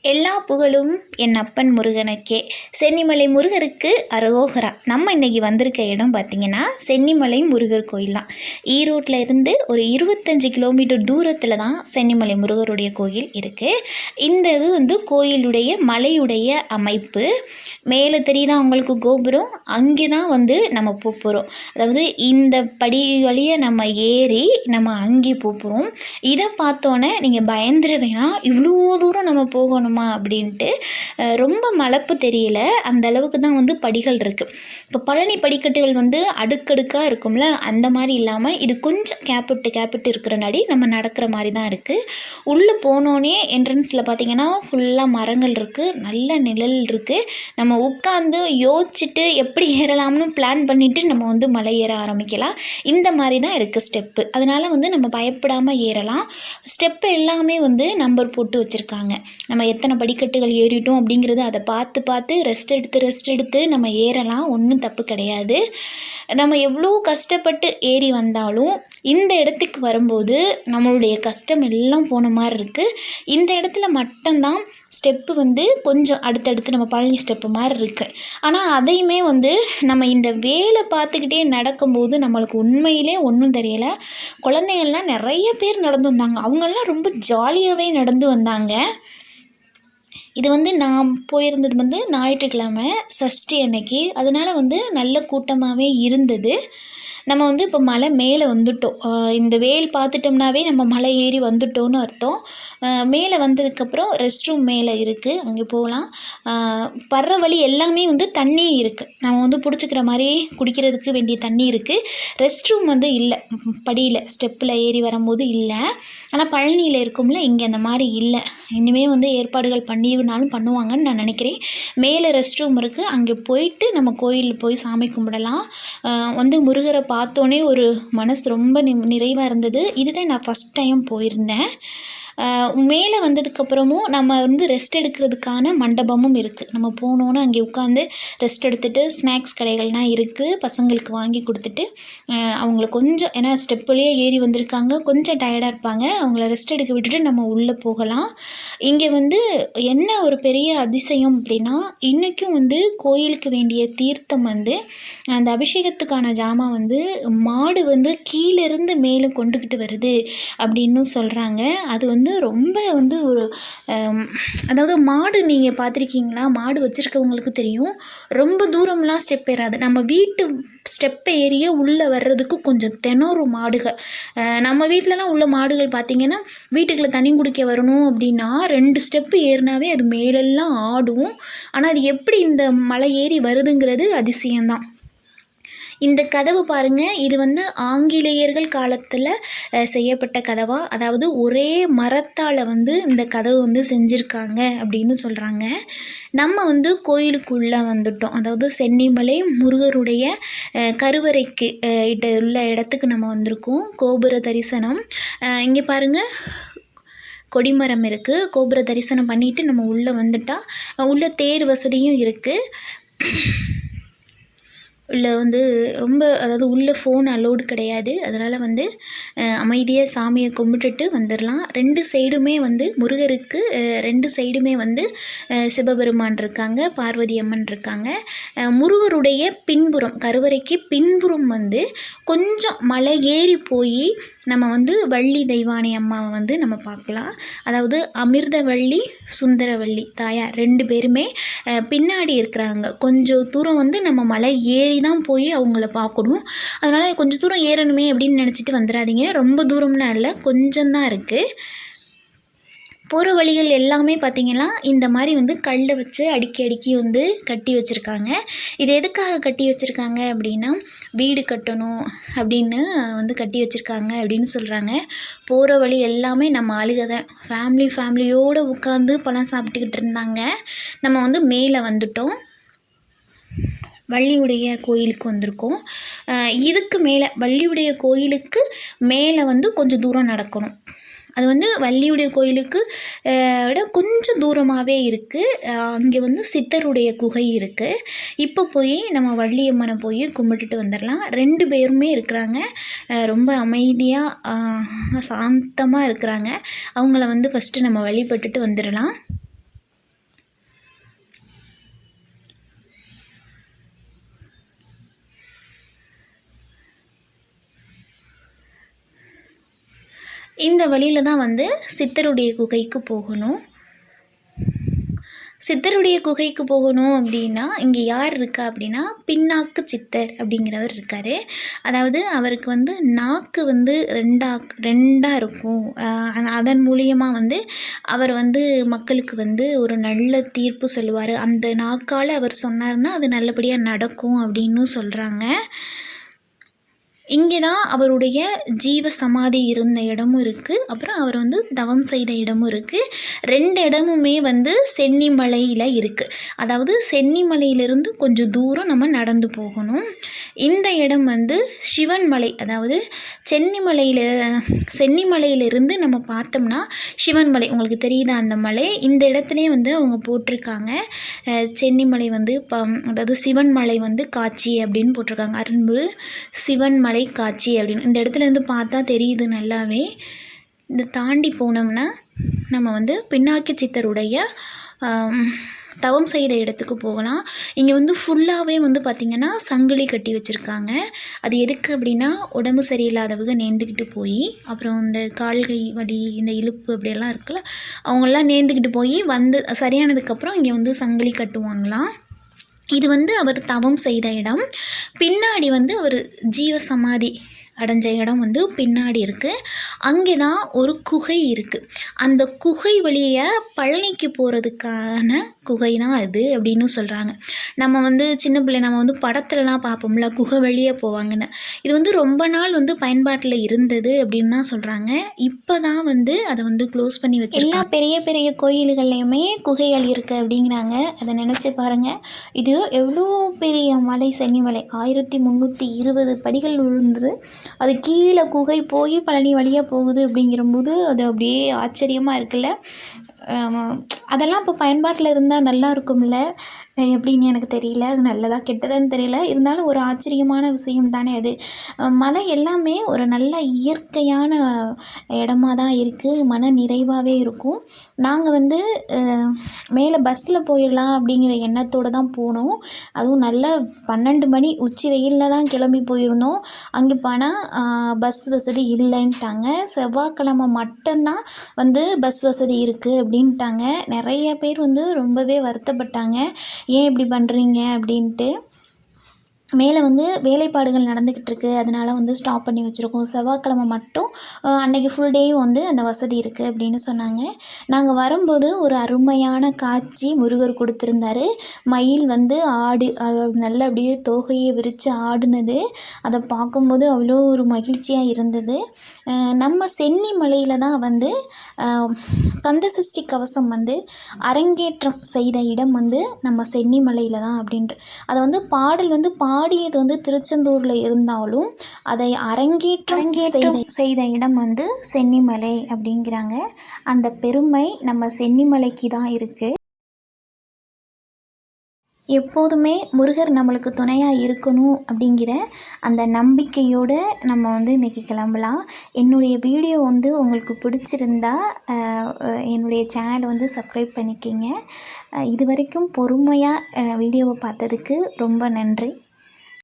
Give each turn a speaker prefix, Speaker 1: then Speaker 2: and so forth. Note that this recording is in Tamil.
Speaker 1: எல்லா புகழும் என் அப்பன் முருகனுக்கே. சென்னிமலை முருகருக்கு அரோகரா. நம்ம இன்றைக்கி வந்திருக்க இடம் பார்த்திங்கன்னா சென்னிமலை முருகர் கோயில் தான். ஈரோட்டில் இருந்து ஒரு 25 கிலோமீட்டர் தூரத்தில் தான் சென்னிமலை முருகருடைய கோயில் இருக்குது. இந்த இது கோயிலுடைய மலையுடைய அமைப்பு. மேலே தெரியுதா உங்களுக்கு கோபுரம்? அங்கே தான் நம்ம போகிறோம். அதாவது இந்த படி வழியை நம்ம ஏறி நம்ம அங்கே போகிறோம். இதை பார்த்தோன்னே நீங்கள் பயந்துட வேணாம், இவ்வளோ தூரம் நம்ம போகணுமா அப்படின்ட்டு. ரொம்ப மலைப்பு தெரியல, அந்த அளவுக்கு தான் படிகள் இருக்குது. இப்போ பழனி படிக்கட்டுகள் அடுக்கடுக்காக இருக்கும்ல, அந்த மாதிரி இல்லாமல் இது கொஞ்சம் கேப்பிட்டு இருக்கிறனாடி நம்ம நடக்கிற மாதிரி தான் இருக்குது. உள்ளே போனோன்னே என்ட்ரன்ஸில் பார்த்திங்கன்னா ஃபுல்லாக மரங்கள் இருக்குது, நல்ல நிழல் இருக்குது. நம்ம உட்காந்து யோசிச்சுட்டு எப்படி ஏறலாம்னு பிளான் பண்ணிவிட்டு நம்ம மலை ஏற ஆரம்பிக்கலாம். இந்த மாதிரி தான் இருக்குது ஸ்டெப்பு. அதனால் நம்ம பயப்படாமல் ஏறலாம். ஸ்டெப்பு எல்லாமே நம்பர் போட்டு வச்சுருக்காங்க. நம்ம எத்தனை படிக்கட்டுகள் ஏறிட்டோம் அப்படிங்கிறது அதை பார்த்து ரெஸ்ட் எடுத்து நம்ம ஏறலாம். ஒன்றும் தப்பு கிடையாது. நம்ம எவ்வளோ கஷ்டப்பட்டு ஏறி வந்தாலும் இந்த இடத்துக்கு வரும்போது நம்மளுடைய கஷ்டம் எல்லாம் போன மாதிரி இருக்குது. இந்த இடத்துல மட்டும்தான் ஸ்டெப்பு கொஞ்சம் அடுத்தடுத்து நம்ம பழனி ஸ்டெப்பு மாதிரி இருக்குது. ஆனால் அதையுமே நம்ம இந்த வேலை பார்த்துக்கிட்டே நடக்கும்போது நம்மளுக்கு உண்மையிலே ஒன்றும் தெரியலை. குழந்தைங்கள்லாம் நிறைய பேர் நடந்து வந்தாங்க. அவங்கெல்லாம் ரொம்ப ஜாலியாகவே நடந்து வந்தாங்க. இது நான் போயிருந்தது ஞாயிற்றுக்கிழமை சஷ்டி அன்னைக்கு. அதனால் நல்ல கூட்டமாகவே இருந்தது. நம்ம இப்போ மலை மேலே வந்துட்டோம். இந்த வேல் பார்த்துட்டோம்னாவே நம்ம மலை ஏறி வந்துட்டோன்னு அர்த்தம். மேலே வந்ததுக்கப்புறம் ரெஸ்ட் ரூம் மேலே இருக்குது, அங்கே போகலாம். வர்ற வழி எல்லாமே தண்ணி இருக்குது. நம்ம பிடிச்சிக்கிற மாதிரி குடிக்கிறதுக்கு வேண்டிய தண்ணி இருக்குது. ரெஸ்ட் ரூம் இல்லை, படியில் ஸ்டெப்பில் ஏறி வரும்போது இல்லை. ஆனால் பழனியில் இருக்கும்ல, இங்கே அந்த மாதிரி இல்லை. இனிமேல் ஏற்பாடுகள் பண்ணினாலும் பண்ணுவாங்கன்னு நான் நினைக்கிறேன். மேலே ரெஸ்ட் ரூம் இருக்குது, அங்கே போயிட்டு நம்ம கோயிலில் போய் சாமி கும்பிடலாம். முருகரை பார்த்தோன்னே ஒரு மனசு ரொம்ப நிறைவாக இருந்தது. இதுதான் நான் ஃபஸ்ட் டைம் போயிருந்தேன். மேலே வந்ததுக்கப்புறமும் நம்ம ரெஸ்ட் எடுக்கிறதுக்கான மண்டபமும் இருக்குது. நம்ம போனோன்னு அங்கே உட்காந்து ரெஸ்ட் எடுத்துகிட்டு ஸ்நாக்ஸ் கடைகள்லாம் இருக்குது. பசங்களுக்கு வாங்கி கொடுத்துட்டு அவங்கள கொஞ்சம், ஏன்னா ஸ்டெப்புலேயே ஏறி வந்திருக்காங்க, கொஞ்சம் டயர்டாக இருப்பாங்க, அவங்கள ரெஸ்ட் எடுக்க விட்டுட்டு நம்ம உள்ளே போகலாம். இங்கே என்ன ஒரு பெரிய அதிசயம் அப்படின்னா, இன்றைக்கும் கோயிலுக்கு வேண்டிய தீர்த்தம் அந்த அபிஷேகத்துக்கான ஜாமான் மாடு கீழேருந்து மேலே கொண்டுக்கிட்டு வருது அப்படின்னு சொல்கிறாங்க. அது ரொம்ப ஒரு அதாவது மாடு நீங்கள் பார்த்துருக்கீங்களா? மாடு வச்சுருக்கவங்களுக்கு தெரியும். ரொம்ப தூரம்லாம் ஸ்டெப் ஏறாது. நம்ம வீட்டு ஸ்டெப்பை ஏறியே உள்ளே வர்றதுக்கு கொஞ்சம் திணறும் மாடுகள். நம்ம வீட்டிலலாம் உள்ள மாடுகள் பார்த்திங்கன்னா வீட்டுக்குள்ளே தண்ணி குடிக்க வரணும் அப்படின்னா 2 ஸ்டெப்பு ஏறினாவே அது மேலெல்லாம் ஆடும். ஆனால் அது எப்படி இந்த மலை ஏறி வருதுங்கிறது அதிசயம்தான். இந்த கதவு பாருங்கள், இது ஆங்கிலேயர்கள் காலத்தில் செய்யப்பட்ட கதவாக, அதாவது ஒரே மரத்தால் இந்த கதவு செஞ்சுருக்காங்க அப்படின்னு சொல்கிறாங்க. நம்ம கோயிலுக்குள்ளே வந்துட்டோம். அதாவது சென்னிமலை முருகருடைய கருவறைக்கு உள்ள இடத்துக்கு நம்ம வந்திருக்கோம். கோபுர தரிசனம் இங்கே பாருங்கள், கொடிமரம் இருக்குது. கோபுர தரிசனம் பண்ணிவிட்டு நம்ம உள்ளே வந்துட்டால் உள்ளே தேர் வசதியும் இருக்குது. உள்ளே ரொம்ப, அதாவது உள்ளே ஃபோன் அலோடு கிடையாது. அதனால் அமைதியாக சாமியை கும்பிட்டுட்டு வந்துடலாம். 2 சைடுமே முருகருக்கு 2 சைடுமே சிவபெருமான் இருக்காங்க, பார்வதி அம்மன் இருக்காங்க. முருகருடைய பின்புறம், கருவறைக்கு பின்புறம் கொஞ்சம் மலை ஏறி போய் நம்ம வள்ளி தெய்வானை அம்மாவை நம்ம பார்க்கலாம். அதாவது அமிர்தவள்ளி, சுந்தரவள்ளி தாயார் 2 பேருமே பின்னாடி இருக்கிறாங்க. கொஞ்சம் தூரம் நம்ம மலை ஏறி தான் போய் அவங்கள பார்க்கணும். அதனால் கொஞ்சம் தூரம் ஏறணுமே அப்படின்னு நினச்சிட்டு வந்துடாதீங்க. ரொம்ப தூரம்னா இல்லை, கொஞ்சம்தான் இருக்குது. போகிற வழிகள் எல்லாமே பார்த்திங்கன்னா இந்த மாதிரி கல்லை வச்சு அடுக்கி கட்டி வச்சுருக்காங்க. இது எதுக்காக கட்டி வச்சுருக்காங்க அப்படின்னா, வீடு கட்டணும் அப்படின்னு கட்டி வச்சுருக்காங்க அப்படின்னு சொல்கிறாங்க. போகிற வழி எல்லாமே நம்ம ஆளுக தான் ஃபேமிலியோடு உட்காந்து பழம் சாப்பிட்டுக்கிட்டு இருந்தாங்க. நம்ம மேலே வந்துட்டோம். வள்ளியுடைய கோயிலுக்கு வந்திருக்கோம். இதுக்கு மேலே வள்ளியுடைய கோயிலுக்கு மேலே கொஞ்சம் தூரம் நடக்கணும். அது வள்ளியுடைய கோயிலுக்கு விட கொஞ்சம் தூரமாகவே இருக்குது. அங்கே சித்தருடைய குகை இருக்குது. இப்போ போய் நம்ம வள்ளியம்மனை போய் கும்பிட்டுட்டு வந்துடலாம். 2 பேருமே இருக்கிறாங்க, ரொம்ப அமைதியாக சாந்தமாக இருக்கிறாங்க. அவங்கள ஃபஸ்ட்டு நம்ம வழிபட்டுட்டு வந்துடலாம். இந்த வழியில் தான் வந்து சித்தருடைய குகைக்கு போகணும். சித்தருடைய குகைக்கு போகணும் அப்படின்னா இங்கே யார் இருக்கா அப்படின்னா பின்னாக்கு சித்தர் அப்படிங்கிறவர் இருக்கார். அதாவது அவருக்கு வந்து நாக்கு வந்து ரெண்டாக இருக்கும். அதன் மூலியமாக வந்து அவர் வந்து மக்களுக்கு வந்து ஒரு நல்ல தீர்ப்பு சொல்லுவார். அந்த நாக்கால் அவர் சொன்னார்னா அது நல்லபடியாக நடக்கும் அப்படின்னு சொல்கிறாங்க. இங்கே தான் அவருடைய ஜீவ சமாதி இருந்த இடமும் இருக்குது. அப்புறம் அவர் வந்து தவம் செய்த இடமும் இருக்குது. 2 இடமுமே வந்து சென்னிமலையில் இருக்குது. அதாவது சென்னிமலையிலிருந்து கொஞ்சம் தூரம் நம்ம நடந்து போகணும். இந்த இடம் வந்து சிவன் மலை. அதாவது சென்னிமலையிலிருந்து நம்ம பார்த்தோம்னா சிவன் மலை உங்களுக்கு தெரியுதா அந்த மலை. இந்த இடத்துலையே வந்து அவங்க போட்டிருக்காங்க சென்னிமலை வந்து அதாவது சிவன் மலை வந்து காட்சி அப்படின்னு போட்டிருக்காங்க. அருள்மிகு சிவன் மலை காட்சி அப்படின்னு இந்த இடத்துல இருந்து பார்த்தா தெரியுது நல்லாவே. இதை தாண்டி போனோம்னா நம்ம வந்து பின்னாக்கி சித்தருடைய தவம் செய்த இடத்துக்கு போகலாம். இங்கே வந்து ஃபுல்லாகவே வந்து பார்த்திங்கன்னா சங்கிலி கட்டி வச்சுருக்காங்க. அது எதுக்கு அப்படின்னா உடம்பு சரியில்லாதவங்க நேர்ந்துக்கிட்டு போய் அப்புறம் இந்த கால்கை வலி இந்த இழுப்பு அப்படியெல்லாம் இருக்குல்ல அவங்களாம் நேர்ந்துக்கிட்டு போய் வந்து சரியானதுக்கப்புறம் இங்கே வந்து சங்கிலி கட்டுவாங்களாம். இது வந்து அவர் தவம் செய்த இடம். பின்னாடி வந்து அவர் ஜீவ சமாதி அடைஞ்ச இடம் வந்து பின்னாடி இருக்குது. அங்கே தான் ஒரு குகை இருக்குது. அந்த குகை வழியை பழனிக்கு போகிறதுக்கான குகை தான் அது அப்படின்னு சொல்கிறாங்க. நம்ம வந்து சின்ன பிள்ளை நம்ம வந்து படத்துலலாம் பார்ப்போம்ல குகை வழியே போவாங்கன்னு. இது வந்து ரொம்ப நாள் வந்து பயன்பாட்டில் இருந்தது அப்படின்னு தான் சொல்கிறாங்க. இப்போ தான் வந்து அதை வந்து க்ளோஸ் பண்ணி வச்சு எல்லா பெரிய பெரிய கோயில்கள்லையுமே குகைகள் இருக்குது அப்படிங்கிறாங்க. அதை நினச்சி பாருங்கள். இது எவ்வளோ பெரிய மலை சென்னிமலை 1320 படிகள் விழுந்தது. அது கீழே குகை போய் பழனி வழியாக போகுது அப்படிங்கிறபோது அது அப்படியே ஆச்சரியமாக இருக்குல்ல. அதெல்லாம் இப்போ பயன்பாட்டில் இருந்தால் நல்லா இருக்கும்ல எப்படின்னு எனக்கு தெரியல. அது நல்லதா கெட்டதான்னு தெரியல. இருந்தாலும் ஒரு ஆச்சரியமான விஷயம் தானே அது. மலை எல்லாமே ஒரு நல்ல இயற்கையான இடமா தான் இருக்குது. மன நிறைவாகவே இருக்கும். நாங்கள் வந்து மேலே பஸ்ஸில் போயிடலாம் அப்படிங்கிற எண்ணத்தோடு தான் போனோம். அதுவும் நல்ல 12 மணி உச்சி வெயிலில் தான் கிளம்பி போயிருந்தோம். அங்கே போனால் பஸ் வசதி இல்லைன்ட்டாங்க. செவ்வாய்க்கிழமை மட்டும்தான் வந்து பஸ் வசதி இருக்குது அப்படின்ட்டாங்க. நிறைய பேர் வந்து ரொம்பவே வருத்தப்பட்டாங்க. ஏன் இப்படி பண்ணுறீங்க அப்படின்ட்டு. மேலே வந்து வேலைப்பாடுகள் நடந்துக்கிட்டு இருக்குது. அதனால் வந்து ஸ்டாப் பண்ணி வச்சுருக்கோம். செவ்வாய்க்கிழமை மட்டும் அன்றைக்கி ஃபுல் டேயும் வந்து அந்த வசதி இருக்குது அப்படின்னு சொன்னாங்க. நாங்கள் வரும்போது ஒரு அருமையான காட்சி முருகர் கொடுத்துருந்தாரு. மயில் வந்து நல்ல அப்படியே தோகையை விரித்து ஆடுனது. அதை பார்க்கும்போது அவ்வளோ ஒரு மகிழ்ச்சியாக இருந்தது. நம்ம சென்னி மலையில் தான் வந்து கந்தசஷ்டி கவசம் வந்து அரங்கேற்றம் செய்த இடம் வந்து நம்ம சென்னி மலையில் தான் அப்படின்ட்டு. அதை வந்து பாடல் வந்து பாடியது வந்து திருச்செந்தூரில் இருந்தாலும் அதை அரங்கேற்றம் செய்த இடம் வந்து சென்னிமலை அப்படிங்கிறாங்க. அந்த பெருமை நம்ம சென்னிமலைக்கு தான் இருக்குது. எப்போதுமே முருகர் நம்மளுக்கு துணையாக இருக்கணும் அப்படிங்கிற அந்த நம்பிக்கையோடு நம்ம வந்து இன்றைக்கி கிளம்பலாம். என்னுடைய வீடியோ வந்து உங்களுக்கு பிடிச்சிருந்தா என்னுடைய சேனலை வந்து சப்ஸ்கிரைப் பண்ணிக்கிங்க. இது வரைக்கும் பொறுமையாக வீடியோவை பார்த்ததுக்கு ரொம்ப நன்றி.